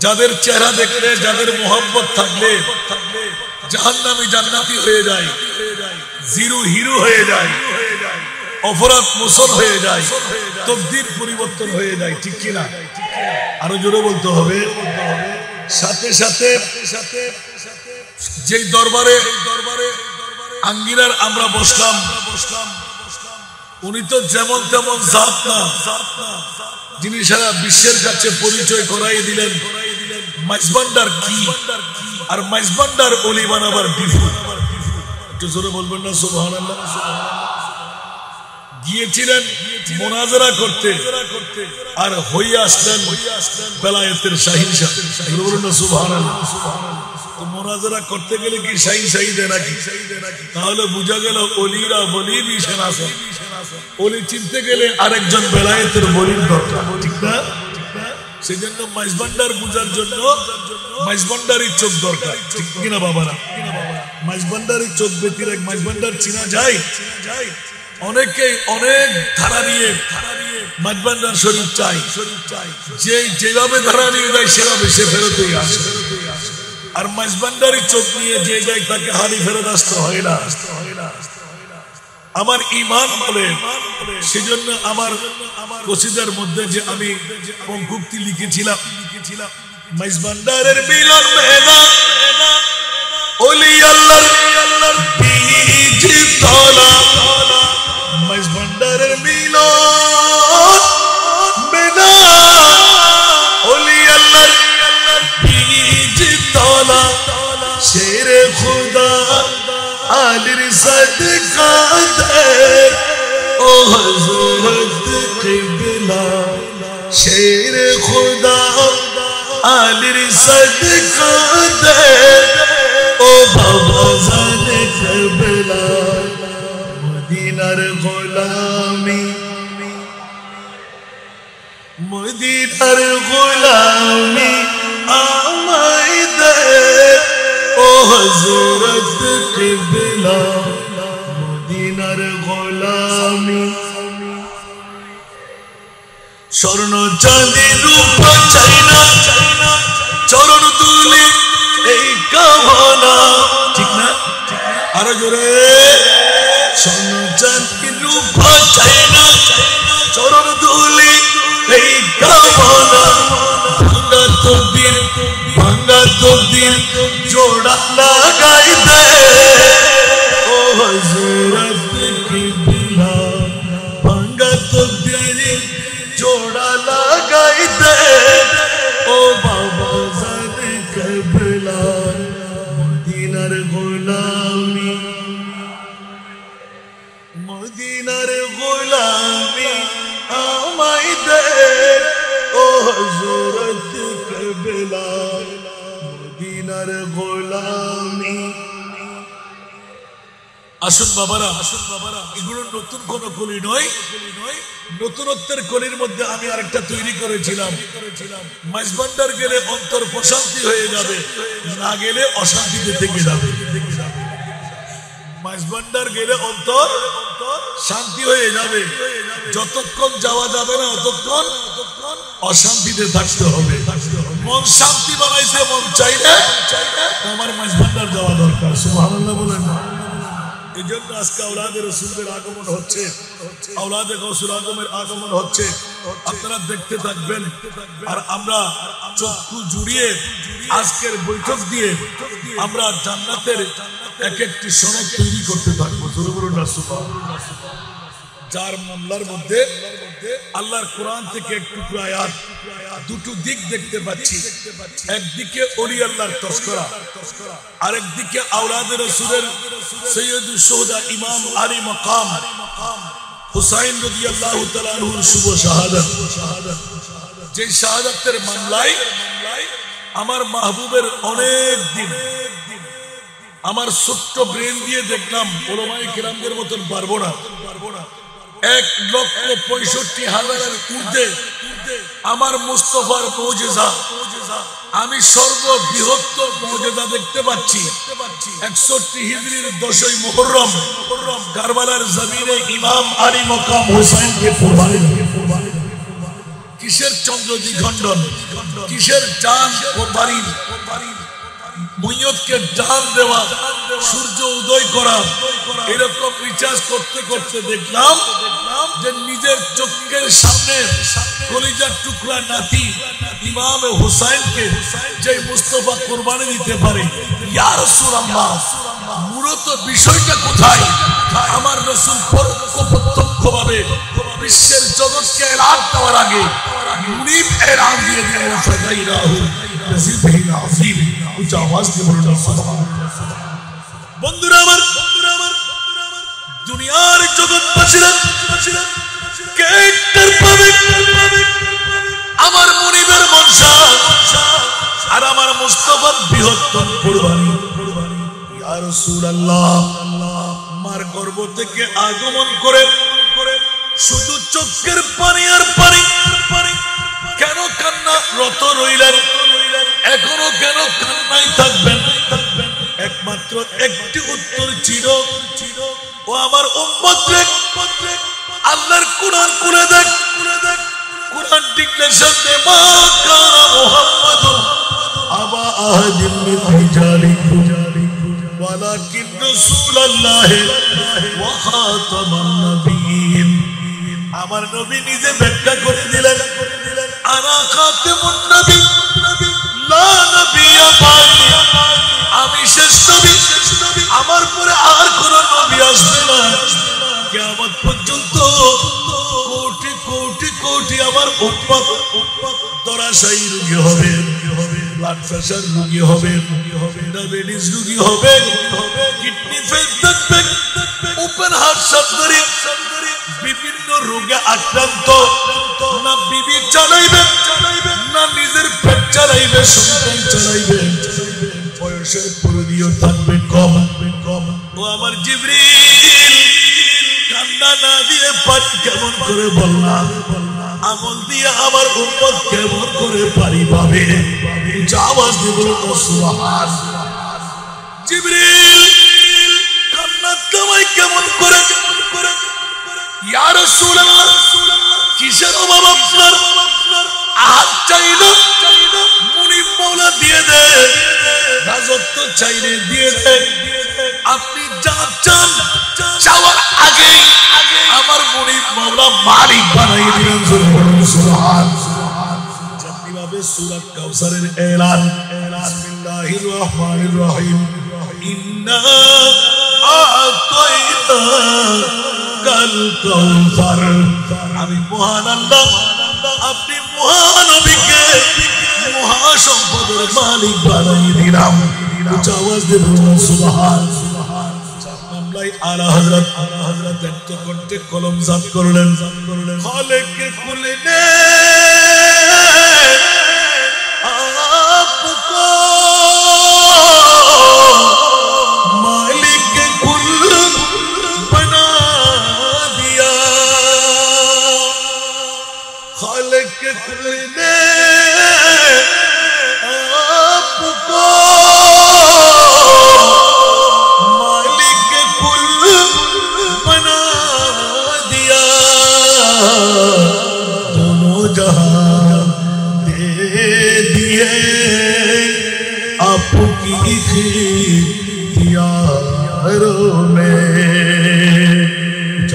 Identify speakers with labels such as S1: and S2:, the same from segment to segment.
S1: যাদের চেহারা দেখলে, যাদের মোহাব্বত থাকলে জাহান্নামী জান্নাতি হয়ে যায়, জিরো হিরো হয়ে যায়, অপরাধ মোচন হয়ে যায়, তকদির পরিবর্তন হয়ে যায়, ঠিক কিনা? আরো জোরে বলতে হবে। সাথে সাথে যেই দরবারে আঙ্গিনার আমরা বসলাম, উনি তো যেমন তেমন জাত না, যিনি সারা বিশ্বের কাছে পরিচয় করাই দিলেন মাইজভান্ডার কি, আর মাইজভান্ডার ওলি বানাবার বিফল। একটু জোরে বলবেন না সুবহানাল্লাহ? গিয়েছিলেন মুনাজারা করতে, আর হইয়া আসলেন বেলায়েতের শাহিন সাহেব। বলবেন না সুবহানাল্লাহ? তো মুনাজারা করতে গেলে কি শাহিন শাহিদে নাকি? তাহলে বোঝা গেল অলিরা বলি বিশেন আছে। অলি চিনতে গেলে আরেকজন বেলায়েতের বলির দরকার, ঠিক না? সেই জন্য মাইজভান্ডার বুঝার জন্য মাইজভান্ডারি চোখ দরকার, ঠিক কিনা বাবারা? মাইজভান্ডারি চোখ ব্যতীত এক মাইজভান্ডার চিনা যায়? অনেকেই অনেক ধারা নিয়ে মাইজভান্ডার শরীফ চাই, যেভাবে ধারা নিয়ে যায় সেভাবে সে ফেরতই আসে। আর মাইজভান্ডারি চোখ নিয়ে যে যায় তাকে হারি ফেরত আসতে হয় না। আমার ঈমান বলে, সেজন্য আমার কসিদার মধ্যে যে আমি পঙ্কুক্তি লিখেছিলাম, মাইজভান্ডারের মিলন ময়দান, ওলি আল্লাহর বীজ তলা, মাইজভান্ডারের মিলন ময়দান, ওলি আল্লাহর বীজ তলা, শেরে খুদা আলির সদকা দে ও হযরত কিবলা, শেরে খুদা আলির সদকা দে ও বাবা জানে কিবলা, মদিনার গোলামি, মদিনার গোলামি আমায় দে ও হযরত কিবলা, মদিনার গোলামি। স্বর্ণ চাঁদি রূপা চাই না, চরণ তুলি এই কামনা, ঠিক না? আরো জোরে। স্বর্ণ চাঁদি রূপা চাই না, চরণ তুলি এই কামনা, ভাঙ্গা তকদির, ভাঙ্গা তকদির জোড়া লাগাই দে ও হযরত কিবলা, ভাঙ্গা তকদির জোড়া লাগাই দে ও বাবা জানে কিবলা, মদিনার গোলামি, মদিনার গোলামি আমায় দে ও হযরত কিবলা, মদিনার গোলামি। আসুন বাবারা, এগুলো নতুন কোন কলি নয়, নতুনত্বের কলির মধ্যে আমি আরেকটা তৈরি করেছিলাম। মাইজভান্ডার গেলে অন্তর প্রশান্তি হয়ে যাবে, না গেলে অশান্তিতে থেকে যাবে। মাইজভান্ডার গেলে অন্তর শান্তি হয়ে যাবে, যতক্ষণ যাওয়া যাবে না ততক্ষণ অশান্তিতে থাকতে হবে। মন শান্তি বানাইছে, মন চাইলে আমার মাইজভান্ডার যাওয়া দরকার। সুবহানাল্লাহ বলেন না? এই জন্য আজকে আওলাদে রাসূলের আগমন হচ্ছে, আওলাদে গাউসুল আজমের আগমন হচ্ছে। আপনারা দেখতে থাকবেন, আর আমরা চক্ষু জুড়িয়ে আজকের বৈঠক দিয়ে আমরা জান্নাতের এক একটি সনদ তৈরি করতে থাকবো। যার মামলার মধ্যে আল্লাহর কোরআন থেকে একটু আয়াত, দুটো দিক দেখতে পাচ্ছি। একদিকে ওলি আল্লাহর তস্করা, আরেকদিকে আওলাদে রাসূলের সৈয়দুশ শুহাদা ইমাম আলী মাকাম হুসাইন রাদিয়াল্লাহু তাআলা আনহুর শুভ শাহাদাত। যে শাহাদাতের মামলায় আমার মাহবুবের অনেক দিন আমার ছোট্ট ব্রেন দিয়ে দেখলাম, ওলামায়ে কেরামদের মতন পারবো না, 1,65,000 ঊর্ধ্বে আমার মুস্তাফার মুজিজা, আমি সর্ববৃহত্তর মুজিজা দেখতে পাচ্ছি। 61 হিজরির 10ই মুহররম কারবালার জমিনে ইমাম আলী মাকাম হুসাইনকে কুরবানি। কিসের চন্দ্র দ্বিখণ্ডন? কিসের টান বাড়ির মৈয়তকে টান দেওয়া, সূর্য উদয় করা, এরকম রিচার্জ করতে করতে দেখলাম যে নিজের চোখের সামনে কলিজার টুকরা নাতি ইমাম হুসাইনকে যে মুস্তাফা কুরবানি দিতে পারে, ইয়া রাসূলুল্লাহ মূলত বিষয়টা কোথায়? আমার রাসূল প্রত্যক্ষভাবে বিশ্বের জগৎকে এলান দেওয়ার আগে মুনিব এলান দিয়ে দিলেন ফাদাইরাহু বিযিবিল আযীম। উচ্চ আওয়াজ দিয়ে বলুন সুবহানাল্লাহ। বন্ধুরা আমার, দুনিয়ার জগৎবাসীরা কে টের পাবে আমার মুনিবের মনসা আর আমার মুস্তাফার বৃহত্তম কুরবানি? ইয়া রাসূলুল্লাহ মার গর্ভ থেকে আগমন করে শুধু চোখের পানি আর পানি, কেন কান্না রত রইলেন? এখনো কেন কান্নাই থাকবেন? একমাত্র একটি উত্তর ছিল, ও আমার উম্মত রে, আল্লাহর কুরআন খুলে দেখ, কুরআন ডিক্লেরেশন দে, মা কানা মুহাম্মাদুন আবা আহাদিন মিন রিজালিকুম ওয়ালাকিন রাসূলুল্লাহ ওয়া খাতামান নবিয়্যিন। আমার নবী নিজে ব্যাখ্যা করে দিলেন, আনা খাতামুন নবী লা নবিয়্যা বাদি, আমি শেষ নবী, আমার পরে আর কোন নবী আসবে না। কিয়ামত পর্যন্ত কোটি কোটি কোটি আমার উম্মত দরাশায়ী রোগী হবে, ব্লাড প্রেসার রোগী হবে, ডায়াবেটিস রোগী হবে, কিডনি ফেল থাকবে, ওপেন হার্ট সার্জারি, বিভিন্ন রোগে আক্রান্ত, না বিবি চালাইবে, না নিজের পেট চালাইবে, সন্তান চালাইবে, বয়সের পরিধিও থাকবে কম। ও আমার জিবরিল কান্না না দিয়ে পারি কেমন করে বললাম, আমল দিয়ে আমার উম্মত কেমন করে পারি পাবে? আওয়াজ দিয়ে বলুন সুবহানাল্লাহ। জিবরিল কান্না কামাই কেমন করে? ইয়া রাসূলুল্লাহ কিসের অভাব আপনার? আহাত চাইলো মুনিব মাওলা দিয়ে দে, রাজত্ব চাইলে দিয়ে দে, আপনি যা চান চাওয়ার আগে আমার মুনিব মাওলা মালিক বানাই দিলেন। সুবহানাল্লাহ। যেভাবে সূরা কাউসারের এলান, বিসমিল্লাহির রহমানির রহিম, ইন্না আ'তাইনা কাল কাউসার, আমি মহান আল্লাহ আপনি মহানবীকে মহাসম্পদের মালিক বানাই দিলাম। উচ্চ আওয়াজ দিয়ে বলুন সুবহানাল্লাহ। মামলায় আলা হযরত এত কণ্ঠে কলম জাত করলেন, খালেকে কুল নে আপকো মালিক কুল বনা দিয়া, খালেকে কুল নে আপকো মালিক কুল বনা দিয়া, दोनों जहां दे दिए आपकी इख्तियारों में।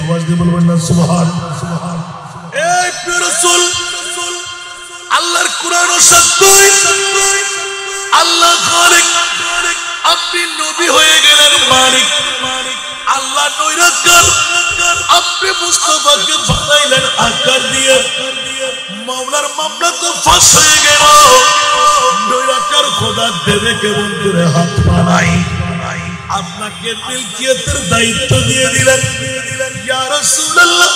S1: आवाज दे बोलबेन ना सुबहानाल्लाह। ए प्रिय রাসূল, আল্লাহর কুরআন ও সত্য, আল্লাহ খালিক, আপনি নবী হয়ে গেলেন মালিক, আল্লাহ নৈরাকার, আপনি মুস্তাফাকে বানাইলেন আকার দিয়ে, মাওলার মামলা তো ফাঁস হয়ে গেল, নৈরাকার খোদা দেবে কেমন করে হাত বানাই? আপনাকে মিলকিয়তের দায়িত্ব দিয়ে দিলেন। ইয়া রাসূলুল্লাহ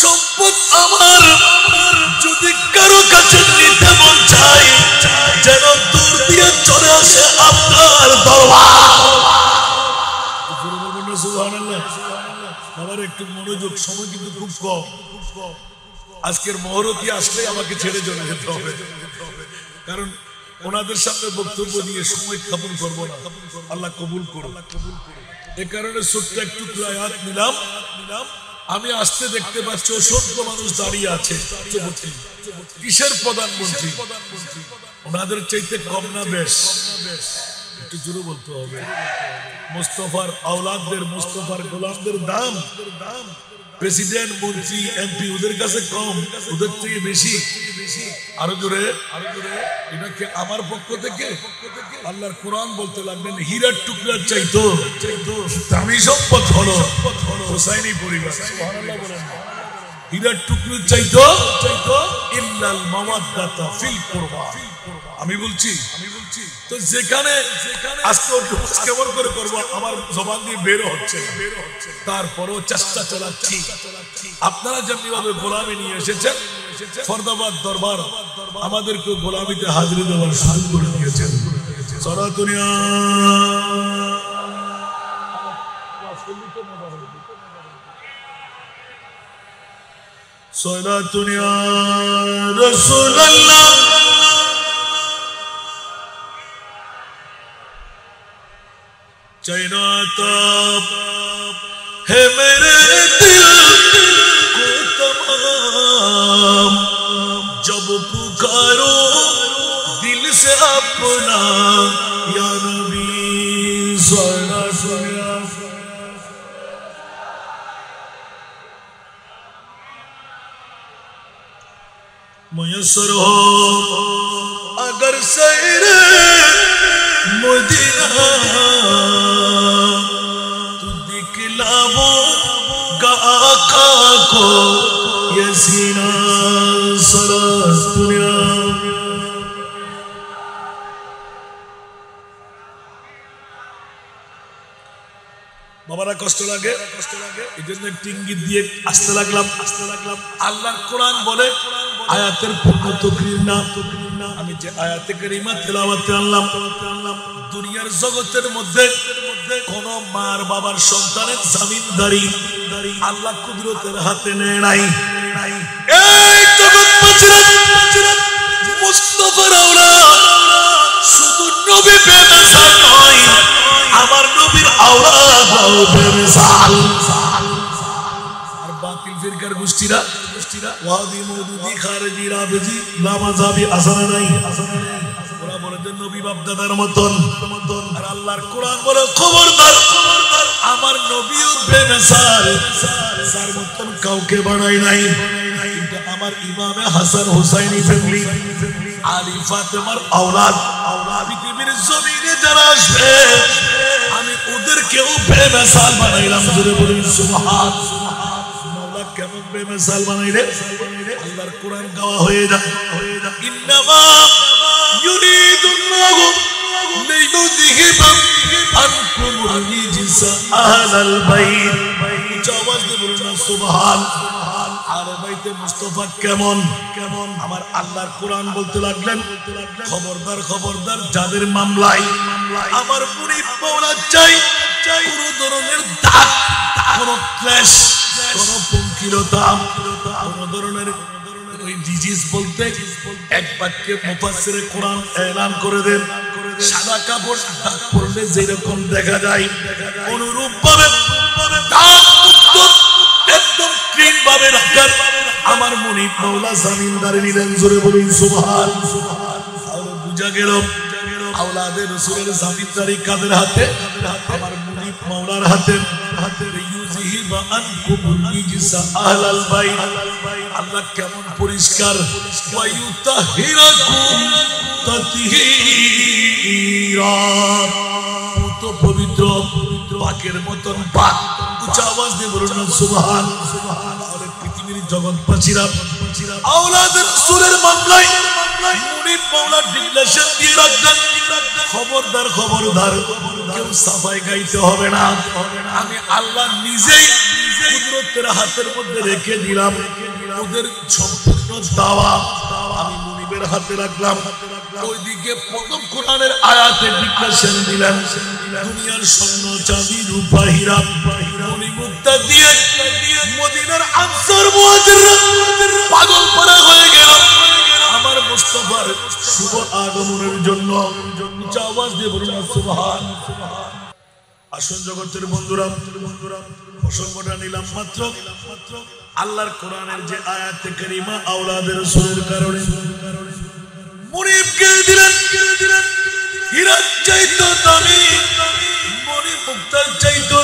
S1: সম্পদ আমার যদি কারো কাছে নিতে মন চাই, যেন দূর দিয়ে চলে আসে আপনার দরবার। সুবহানাল্লাহ। আবার একটু মনোযোগ, সময় কিন্তু খুব কম। আজকের মহরতি আসলে আমাকে ছেড়ে চলে যেতে হবে, কারণ ওনাদের সামনে বক্তব্য দিয়ে সময় ক্ষেপণ করবো না। আল্লাহ কবুল করুন। এ কারণে ছোট্ট একটু আয়াত নিলাম, আমি আসতে দেখতে পাচ্ছি অসংখ্য মানুষ দাঁড়িয়ে আছে। কিসের প্রধানমন্ত্রী? ওনাদের চাইতে কম না বেশ? একটু জোরে বলতে হবে। মুস্তফার আওলাদদের, মুস্তফার গোলামদের দাম প্রেসিডেন্ট, মন্ত্রী, এমপি ওদের কাছে কম, ওদের থেকে বেশি। আরো জোরে, এটাকে আমার পক্ষ থেকে আল্লাহর কোরআন বলতে লাগলেন, হীরার টুকরার চাইতো দামি সম্পদ হলো হোসাইনি পরিবার। সুবহানাল্লাহ বলেন। হীরার টুকরোর চাইতো ইল্লাল মাওয়াদ্দাতা ফিল কুরবা। আমি বলছি তো যেখানে আজকে কেমন করে করবো আমার জবান দিয়ে বের হচ্ছে, তারপরও চেষ্টা চালাচ্ছি। আপনারা যেমনি ভাবে গোলামি নিয়ে এসেছেন, ফরদাবাদ দরবার আমাদেরকে গোলামিতে হাজিরি দেওয়ার সুযোগ করে দিয়েছেন। সরাতুনিয়া সরাতুনিয়া রাসূলুল্লাহ चाइना ताप है मेरे दिल को तमाम, जब पुकारो दिल से अपना या नबी सल्लल्लाहु अलैहि वसल्लम। मुयस्सर हो अगर सैरे मदीना तू दिखलावो आका को ये सीना सलास दुनिया। বাবারা কষ্ট লাগে, এই জন্য টিঙ্গিত দিয়ে আসতে লাগলাম। আল্লাহর কোরআন বলে আয়াতের পূর্ণ তাকরীর না। আমি যে আয়াতে কারিমা তেলাওয়াতে আনলাম, দুনিয়ার জগতের মধ্যে কোন মার বাবার সন্তানের জামিনদারি আল্লাহ কুদরতের হাতে নেয় নাই। এই জগৎবাসীরা মুস্তাফার আওলাদ শুধু নবী বেমিসাল নয়, আমার নবীর আওলাদও বেমিসাল। আর বাতিল ফিরকার গোষ্ঠীরা ওয়াদি মওদুদি খারিজি রাফিজি লামাযাবি আসর নাই, ওরা বলে যে নবী বাপ দাদার মতন। আর আল্লাহর কোরআন বলে খবরদার, আমার নবীও বেমিসাল, যার মতন কাউকে বানাই নাই। কিন্তু আমার ইমামে হাসান হুসাইনি ফ্যামিলি আলী ফাতেমার আওলাদ পৃথিবীর জমিনে যারা আসবে আমি ওদেরকেও বেমিসাল বানাইলাম। জোরে বলুন সুবহানাল্লাহ। মাওলা কেমন বেমিসাল বানাইলে? আল্লাহর কোরআন গাওয়া হয়ে যায়, ইন্নামা ইউরিদুল্লাহু লিইউযহিবা আনকুমুর রিজসা আহলাল বাইত। আওয়াজ দিয়ে বলুন না সুবহানাল্লাহ। আরে বাইতে মুস্তাফা কেমন? আমার আল্লাহর কোরআন বলতে লাগলেন, খবরদার খবরদার যাদের মামলায় আমার মুনিব মাওলা চাই কোন ধরনের দাগ, কোন ক্লেশ, কোন পঙ্কিলতা, কোন ধরনের ওই ডিজিজ বলতে এক বাক্যে মুফাসসিরে কোরআন এলান করে দেন, সাদা কাপড় দাগ পড়লে যেরকম দেখা যায় অনুরূপ ভাবে দাগ মুক্ত একদম ক্লিন ভাবে রাখার আমার মুনিব মাওলা জামিনদারি নিলেন। জোরে বলুন সুবহানাল্লাহ। আর বুঝা গেল আওলাদে রাসূলের জামিনদারি কাদের হাতে? আমার মুনিব মাওলার হাতে। ইউযহিবা আনকুমুর রিজসা আহলাল বাইত। আল্লাহ কেমন পরিষ্কার, ওয়া ইউতাহিরাকুম তাতহীরা, পুত পবিত্র পাকের মতন পাক। উচ্চ আওয়াজ দিয়ে বলুন সুবহানাল্লাহ। পৃথিবীর জগৎবাসীরা আওলাদে রাসূলের মামলায় মুনিব মাওলা ডিক্লারেশন দিয়ে রাখতেন, খবরদার খবরদার কেউ সাফাই গাইতে হবে না। আমি আল্লাহ নিজেই কুদরতের হাতের মধ্যে রেখে দিলাম, ওদের সম্পূর্ণ দাওয়া আমি মুনিবের হাতে রাখলাম। ওইদিকে প্রথম কোরআনের আয়াতে ডিক্লারেশন দিলেন, দুনিয়ার স্বর্ণ চাঁদি রূপা হীরা মণি মুক্তা দিয়ে মদিনার আনসার মুহাজিররা পাগল পারা হয়ে গেল আমার মুস্তাফার শুভ আগমনের জন্য। আওয়াজ দিয়ে বলুন সুবহানাল্লাহ। আসুন জগতের বন্ধুরা, প্রসঙ্গটা নিলাম মাত্র আল্লাহর কোরআনের যে আয়াতে কারিমা আওলাদের রাসূলের কারণে মুনিবকে দিলেন হীরার চাইতো দামি, মণি মুক্তার চাইতো